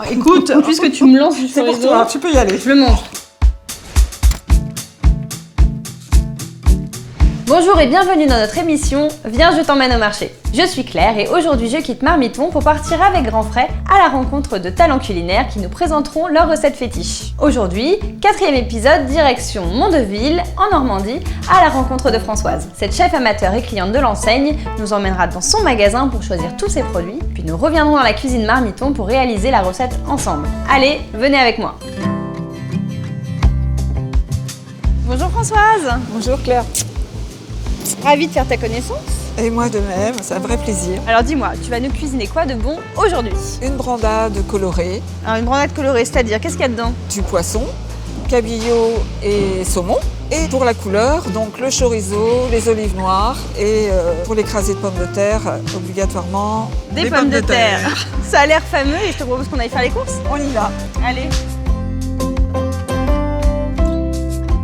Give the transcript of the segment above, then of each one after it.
Écoute, puisque tu me lances du C'est pour chorizo, toi, tu peux y aller. je le mange. Bonjour et bienvenue dans notre émission Viens, je t'emmène au marché. Je suis Claire et aujourd'hui je quitte Marmiton pour partir avec Grand Frais à la rencontre de talents culinaires qui nous présenteront leurs recettes fétiches. Aujourd'hui, 4e épisode, direction Mondeville, en Normandie, à la rencontre de Françoise. Cette chef amateur et cliente de l'enseigne nous emmènera dans son magasin pour choisir tous ses produits, puis nous reviendrons dans la cuisine Marmiton pour réaliser la recette ensemble. Allez, venez avec moi. Bonjour Françoise. Bonjour Claire. Ravie de faire ta connaissance. Et moi de même, c'est un vrai plaisir. Alors dis-moi, tu vas nous cuisiner quoi de bon aujourd'hui? Une brandade colorée, Alors une brandade colorée, c'est-à-dire qu'est-ce qu'il y a dedans? du poisson, cabillaud et saumon. Et pour la couleur, donc le chorizo, les olives noires et pour l'écrasé de pommes de terre, obligatoirement Des pommes de terre. Ça a l'air fameux et je te propose qu'on aille faire les courses. On y va. Allez.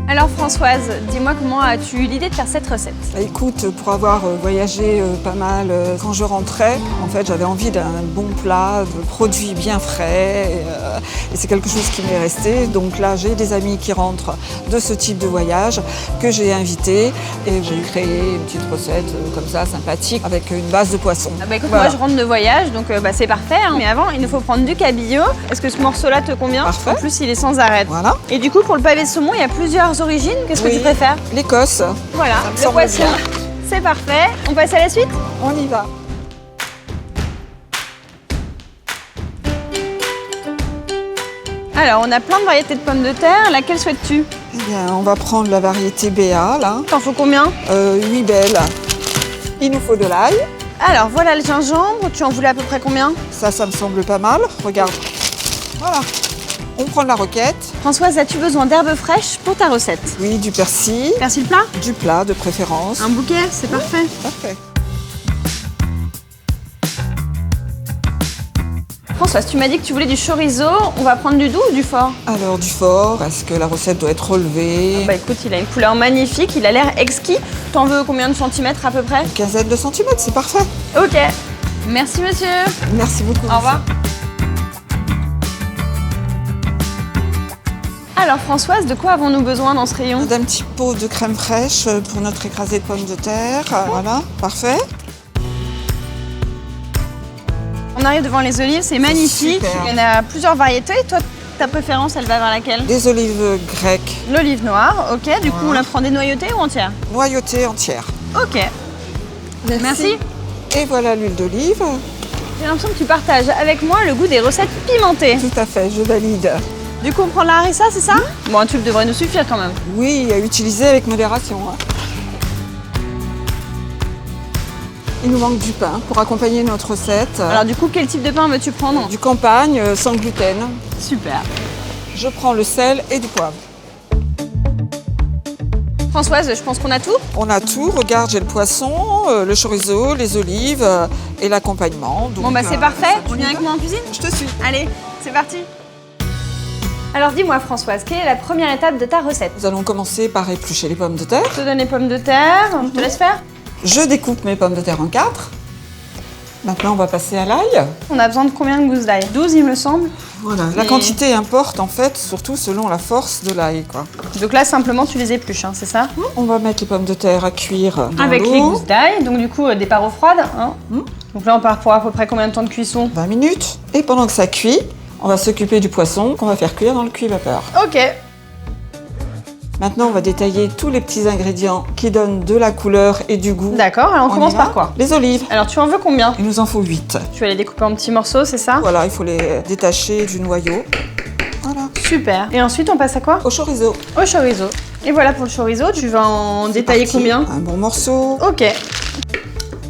Alors Françoise, dis-moi comment as-tu eu l'idée de faire cette recette? Écoute, pour avoir voyagé pas mal, quand je rentrais, en fait, j'avais envie d'un bon plat, de produits bien frais, et c'est quelque chose qui m'est resté. Donc là, j'ai des amis qui rentrent de ce type de voyage que j'ai invité et j'ai créé une petite recette comme ça, sympathique, avec une base de poisson. Ah bah écoute, Voilà. moi je rentre de voyage, donc c'est parfait. Hein. Mais avant, il nous faut prendre du cabillaud. Est-ce que ce morceau-là te convient? Parfait. En plus, il est sans arrêt. Voilà. Et du coup, pour le pavé de saumon, il y a plusieurs origines. Qu'est-ce que Oui. tu préfères? L'Écosse, Voilà, Ça me le semble poisson, bien. c'est parfait. On passe à la suite? on y va. Alors, on a plein de variétés de pommes de terre. Laquelle souhaites-tu? Eh bien, on va prendre la variété BA, là. T'en faut combien? 8 belles. Il nous faut de l'ail. Alors, voilà le gingembre. Tu en voulais à peu près combien? Ça me semble pas mal. Regarde. Voilà. On prend la roquette. Françoise, as-tu besoin d'herbes fraîches pour ta recette? Oui, du persil. Persil plat? Du plat de préférence. Un bouquet, c'est parfait. Parfait. Françoise, tu m'as dit que tu voulais du chorizo. On va prendre du doux ou du fort? Alors du fort, parce que la recette doit être relevée. Bah écoute, il a une couleur magnifique, il a l'air exquis. T'en veux combien de centimètres à peu près? Une quinzaine de centimètres, c'est parfait. Ok. Merci monsieur. Merci beaucoup. Au revoir. Alors Françoise, de quoi avons-nous besoin dans ce rayon? D'un petit pot de crème fraîche pour notre écrasé de pommes de terre. Voilà, parfait. On arrive devant les olives, c'est magnifique. Super. Il y en a plusieurs variétés. Toi, ta préférence, elle va vers laquelle? Des olives grecques L'olive noire, ok. Du coup, on la prend dénoyautée ou entière? noyautées entières. Ok. Merci. Et voilà l'huile d'olive. J'ai l'impression que tu partages avec moi le goût des recettes pimentées. Tout à fait, je valide. Du coup, on prend la harissa, c'est ça? Bon, un tube devrait nous suffire quand même. Oui, à utiliser avec modération. Hein. Il nous manque du pain pour accompagner notre recette. Alors du coup, quel type de pain veux-tu prendre? Du campagne sans gluten. Super. Je prends le sel et du poivre. Françoise, je pense qu'on a tout. On a tout. Regarde, j'ai le poisson, le chorizo, les olives et l'accompagnement. Bon bah c'est parfait. Tu viens avec moi en cuisine? Je te suis. Allez, c'est parti. Alors dis-moi Françoise, quelle est la première étape de ta recette? Nous allons commencer par éplucher les pommes de terre. Je te donne les pommes de terre, je te laisse faire. Je découpe mes pommes de terre en 4. Maintenant, on va passer à l'ail. On a besoin de combien de gousses d'ail? 12 il me semble. Voilà, la quantité importe en fait, surtout selon la force de l'ail, quoi. Donc là simplement tu les épluches, hein, c'est ça? On va mettre les pommes de terre à cuire dans Avec l'eau. les gousses d'ail, donc du coup des parts eau froide. Hein. Donc là on part pour à peu près combien de temps de cuisson? 20 minutes. Et pendant que ça cuit, on va s'occuper du poisson qu'on va faire cuire dans le cuit-vapeur. Ok. Maintenant, on va détailler tous les petits ingrédients qui donnent de la couleur et du goût. D'accord, alors on y commence va. par quoi? Les olives. Alors tu en veux combien? Il nous en faut 8. Tu vas les découper en petits morceaux, c'est ça? Voilà, il faut les détacher du noyau. Voilà. Super. Et ensuite on passe à quoi? Au chorizo. Au chorizo. Et voilà pour le chorizo, tu vas en détailler Parti. combien? Un bon morceau. Ok.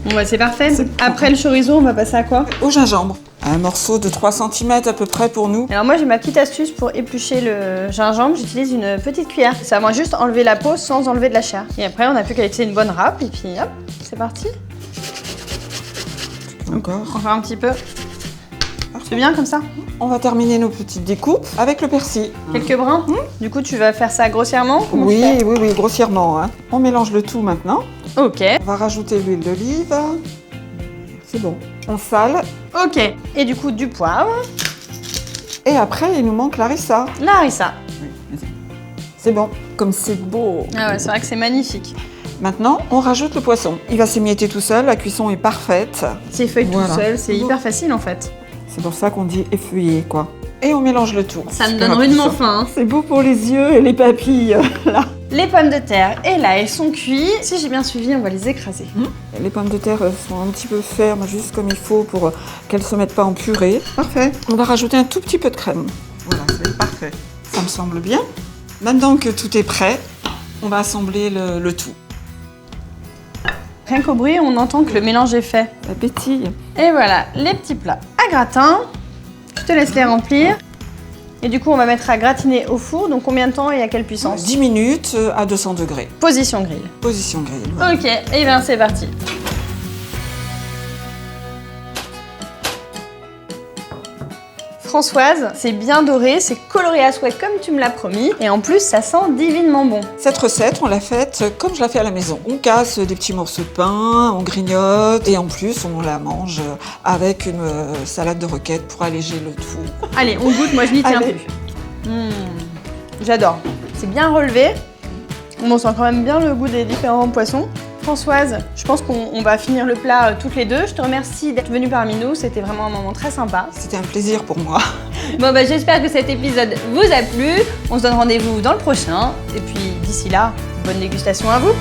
Bon bah c'est parfait. C'est Après le chorizo, on va passer à quoi? Au gingembre. Un morceau de 3 cm à peu près pour nous. Alors moi j'ai ma petite astuce pour éplucher le gingembre, j'utilise une petite cuillère. Ça va juste enlever la peau sans enlever de la chair. Et après on n'a plus qu'à utiliser une bonne râpe et puis hop, c'est parti. Encore. Encore un petit peu. C'est bien comme ça? On va terminer nos petites découpes avec le persil. Quelques brins? Du coup tu vas faire ça grossièrement? Comment tu Oui, fais? oui, oui, grossièrement. Hein. On mélange le tout maintenant. Ok. On va rajouter l'huile d'olive. C'est bon. On sale. Ok. Et du coup du poivre. Et après, il nous manque la harissa. La harissa. C'est bon, comme c'est beau. Ah ouais, c'est vrai que c'est magnifique. Maintenant, on rajoute le poisson. Il va s'émietter tout seul, la cuisson est parfaite. C'est feuille Voilà. tout seul, c'est hyper facile en fait. C'est pour ça qu'on dit effeuillé, quoi. Et on mélange le tout. Ça me donne rudement faim. Hein. C'est beau pour les yeux et les papilles, là. Les pommes de terre, et là, elles sont cuites. Si j'ai bien suivi, on va les écraser. Les pommes de terre sont un petit peu fermes, juste comme il faut pour qu'elles ne se mettent pas en purée. Parfait. On va rajouter un tout petit peu de crème. Voilà, c'est parfait. Ça me semble bien. Maintenant que tout est prêt, on va assembler le tout. Rien qu'au bruit, on entend que le mélange est fait. La pétille. Et voilà, les petits plats à gratin. Je te laisse les remplir. Et du coup, on va mettre à gratiner au four. Donc combien de temps et à quelle puissance? 10 minutes à 200 degrés. Position grille. Position grille. Voilà. Ok, et bien c'est parti. Françoise, c'est bien doré, c'est coloré à souhait comme tu me l'as promis. Et en plus, ça sent divinement bon. Cette recette, on l'a faite comme je la fais à la maison. On casse des petits morceaux de pain, on grignote et en plus, on la mange avec une salade de roquette pour alléger le tout. Allez, on goûte, moi je n'y tiens Allez. plus. J'adore. C'est bien relevé. On sent quand même bien le goût des différents poissons. Françoise, je pense qu'on va finir le plat toutes les deux. Je te remercie d'être venue parmi nous, c'était vraiment un moment très sympa. C'était un plaisir pour moi. Bon bah j'espère que cet épisode vous a plu. On se donne rendez-vous dans le prochain. Et puis d'ici là, bonne dégustation à vous.